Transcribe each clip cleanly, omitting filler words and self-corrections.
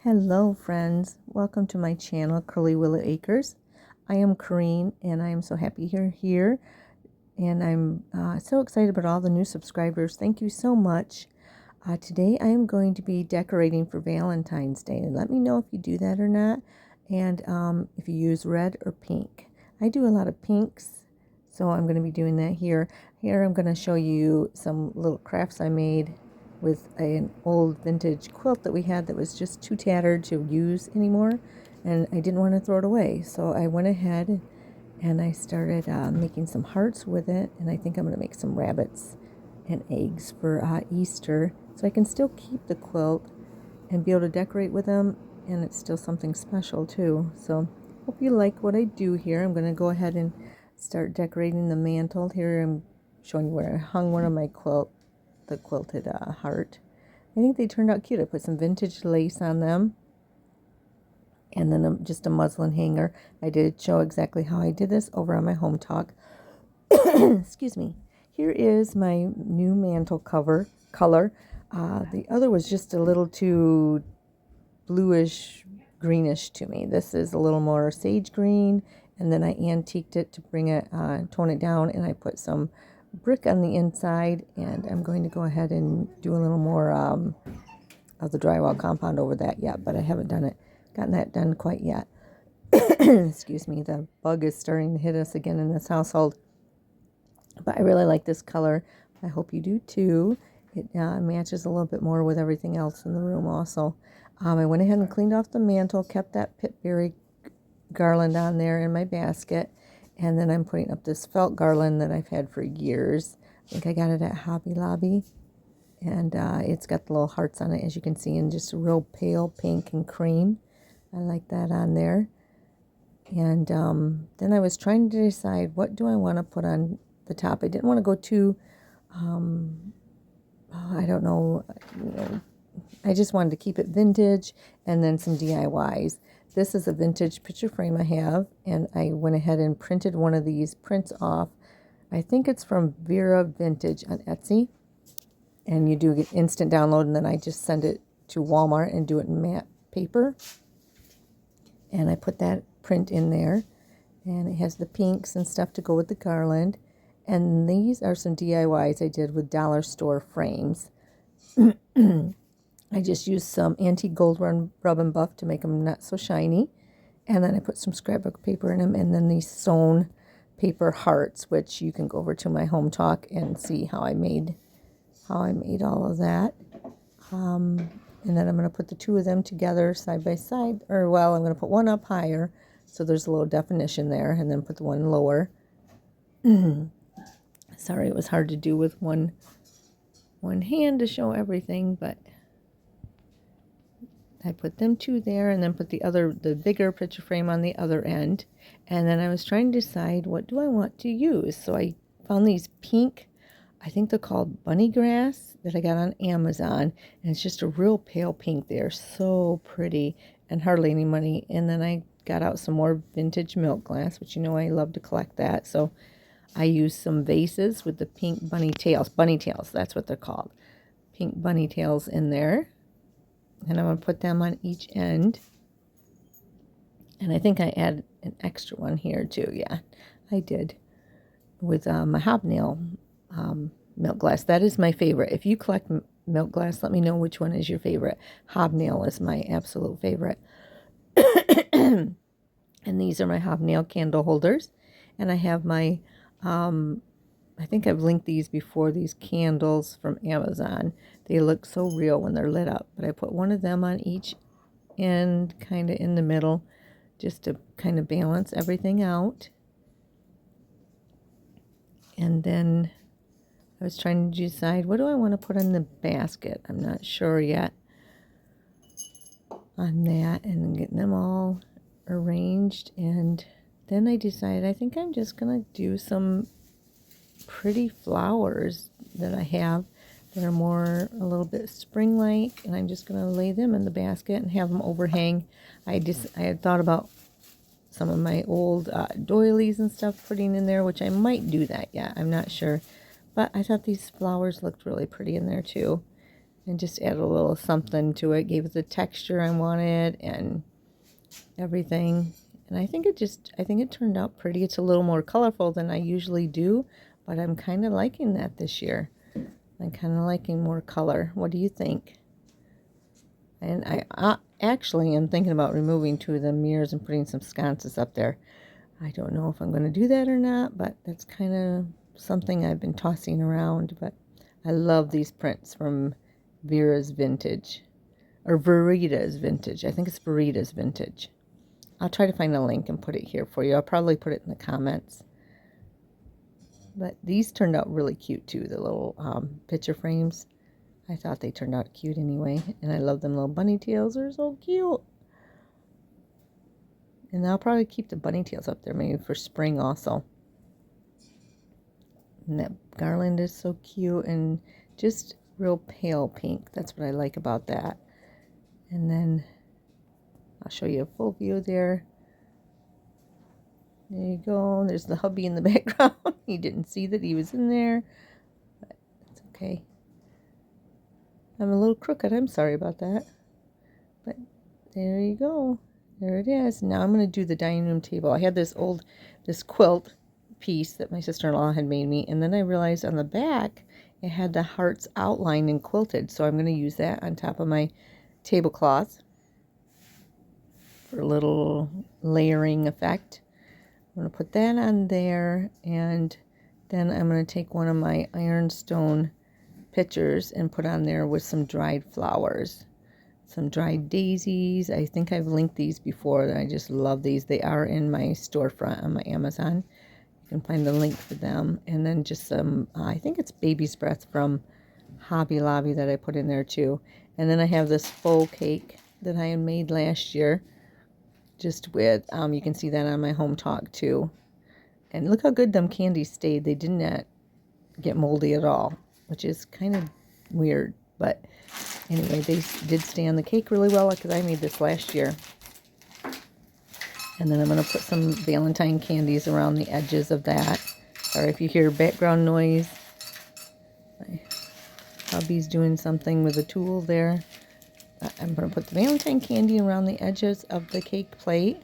Hello friends, welcome to my channel Curly Willow Acres. I am Corrine and I am so happy you're here and I'm so excited about all the new subscribers. Thank you so much. Today I am going to be decorating for Valentine's Day. Let me know if you do that or not, and if you use red or pink. I do a lot of pinks, so I'm going to be doing that here. Here I'm going to show you some little crafts I made with an old vintage quilt that we had that was just too tattered to use anymore, and I didn't want to throw it away, so I went ahead and I started making some hearts with it, and I think I'm going to make some rabbits and eggs for Easter, so I can still keep the quilt and be able to decorate with them, and it's still something special too. So hope you like what I do here. I'm going to go ahead and start decorating the mantle. Here I'm showing you where I hung one of my the quilted heart. I think they turned out cute. I put some vintage lace on them, and then just a muslin hanger. I did show exactly how I did this over on my home talk. Excuse me. Here is my new mantle color. The other was just a little too bluish greenish to me. This is a little more sage green, and then I antiqued it to bring it, tone it down, and I put some brick on the inside, and I'm going to go ahead and do a little more of the drywall compound over that yet, but I haven't gotten that done quite yet. Excuse me, the bug is starting to hit us again in this household, but I really like this color. I hope you do too. It matches a little bit more with everything else in the room also. I went ahead and cleaned off the mantle, kept that pitberry garland on there in my basket, and then I'm putting up this felt garland that I've had for years. I think I got it at Hobby Lobby, and it's got the little hearts on it, as you can see, in just a real pale pink and cream. I like that on there. And then I was trying to decide, what do I want to put on the top. I didn't want to go too I don't know, I just wanted to keep it vintage, and then some DIYs. This is a vintage picture frame I have, and I went ahead and printed one of these prints off. I think it's from Vera Vintage on Etsy, and you do get instant download, and then I just send it to Walmart and do it in matte paper. And I put that print in there, and it has the pinks and stuff to go with the garland. And these are some DIYs I did with dollar store frames. I just used some antique gold rub and buff to make them not so shiny. And then I put some scrapbook paper in them, and then these sewn paper hearts, which you can go over to my home talk and see how I made all of that. And then I'm going to put the two of them together side by side, or well, I'm going to put one up higher so there's a little definition there, and then put the one lower. Sorry, it was hard to do with one hand to show everything, but I put them two there, and then put the bigger picture frame on the other end. And then I was trying to decide, what do I want to use? So I found these pink, I think they're called bunny grass, that I got on Amazon, and it's just a real pale pink. They're so pretty and hardly any money. And then I got out some more vintage milk glass, which I love to collect that. So I used some vases with the pink bunny tails, that's what they're called, pink bunny tails in there. And I'm going to put them on each end. And I think I added an extra one here too. Yeah, I did. With my hobnail milk glass. That is my favorite. If you collect milk glass, let me know which one is your favorite. Hobnail is my absolute favorite. And these are my hobnail candle holders. And I have my, I think I've linked these before, these candles from Amazon. They look so real when they're lit up. But I put one of them on each end, kind of in the middle, just to kind of balance everything out. And then I was trying to decide, what do I want to put in the basket? I'm not sure yet on that, and getting them all arranged. And then I decided, I think I'm just going to do some pretty flowers that I have that are more a little bit spring-like, and I'm just going to lay them in the basket and have them overhang. I had thought about some of my old doilies and stuff putting in there, which I might do that yet. I'm not sure. But I thought these flowers looked really pretty in there too. and just add a little something to it. Gave it the texture I wanted and everything. And I think it turned out pretty. It's a little more colorful than I usually do, but I'm kind of liking that this year. I'm kind of liking more color. What do you think? And I actually am thinking about removing 2 of the mirrors and putting some sconces up there. I don't know if I'm going to do that or not, but that's kind of something I've been tossing around. But I love these prints from Verita's Vintage. I think it's Verita's Vintage. I'll try to find a link and put it here for you. I'll probably put it in the comments. But these turned out really cute too, the little picture frames. I thought they turned out cute anyway. And I love them little bunny tails. They're so cute. And I'll probably keep the bunny tails up there maybe for spring also. And that garland is so cute and just real pale pink. That's what I like about that. And then I'll show you a full view there. There you go. There's the hubby in the background. He didn't see that he was in there. But it's okay. I'm a little crooked. I'm sorry about that. But there you go. There it is. Now I'm going to do the dining room table. I had this quilt piece that my sister-in-law had made me. And then I realized on the back it had the hearts outlined and quilted. So I'm going to use that on top of my tablecloth for a little layering effect. I'm going to put that on there, and then I'm going to take one of my ironstone pictures and put on there with some dried flowers, some dried daisies. I think I've linked these before. I just love these. They are in my storefront on my Amazon. You can find the link for them. And then just some, I think it's baby's breath from Hobby Lobby that I put in there too. And then I have this faux cake that I had made last year. Just with, you can see that on my home talk too. And look how good them candies stayed. They did not get moldy at all, which is kind of weird. But anyway, they did stay on the cake really well because I made this last year. And then I'm going to put some Valentine candies around the edges of that. Sorry if you hear background noise. My hubby's doing something with a tool there. I'm going to put the Valentine candy around the edges of the cake plate.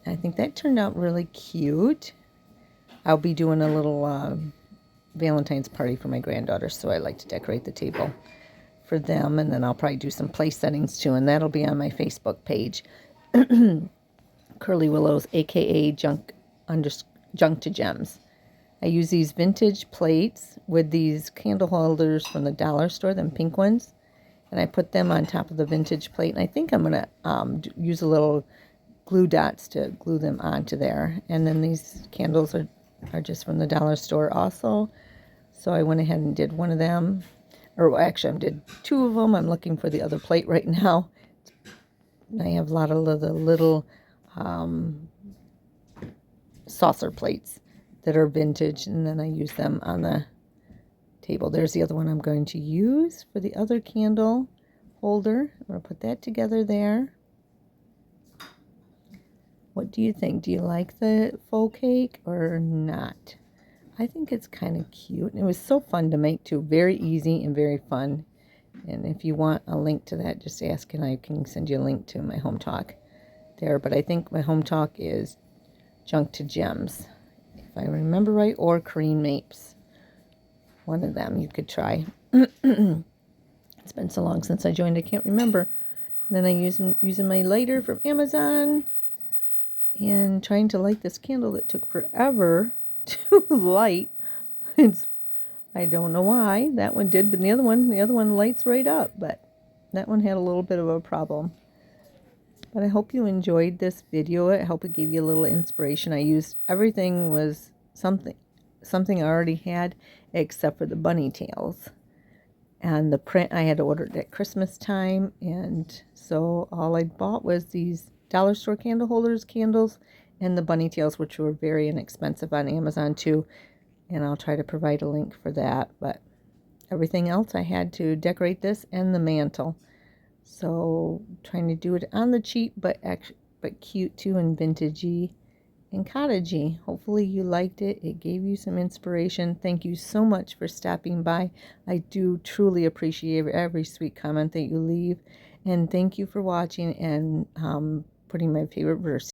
I think that turned out really cute. I'll be doing a little Valentine's party for my granddaughter, so I like to decorate the table for them. And then I'll probably do some place settings too, and that'll be on my Facebook page. Curly Willows, aka Junk to Gems. I use these vintage plates with these candle holders from the dollar store, them pink ones. And I put them on top of the vintage plate. And I think I'm going to use a little glue dots to glue them onto there. And then these candles are just from the dollar store also. So I went ahead and did one of them. Or actually, I did 2 of them. I'm looking for the other plate right now. And I have a lot of the little saucer plates that are vintage. And then I use them on the table. There's the other one I'm going to use for the other candle holder. I'm going to put that together there. What do you think? Do you like the faux cake or not? I think it's kind of cute. And it was so fun to make too. Very easy and very fun. And if you want a link to that, just ask and I can send you a link to my home talk there. But I think my home talk is Junk to Gems, if I remember right, or Cream Mapes. One of them you could try. It's been so long since I joined, I can't remember. And then I using my lighter from Amazon and trying to light this candle that took forever to light. I don't know why. That one did, but the other one lights right up. But that one had a little bit of a problem. But I hope you enjoyed this video. I hope it gave you a little inspiration. I used everything was something I already had, except for the bunny tails. And the print I had ordered at Christmas time. And so all I bought was these dollar store candle holders, candles, and the bunny tails, which were very inexpensive on Amazon too. And I'll try to provide a link for that. But everything else I had to decorate this and the mantle. So trying to do it on the cheap, but cute too and vintagey. and cottagey. Hopefully you liked it. It gave you some inspiration. Thank you so much for stopping by. I do truly appreciate every sweet comment that you leave. And thank you for watching and putting my favorite verse.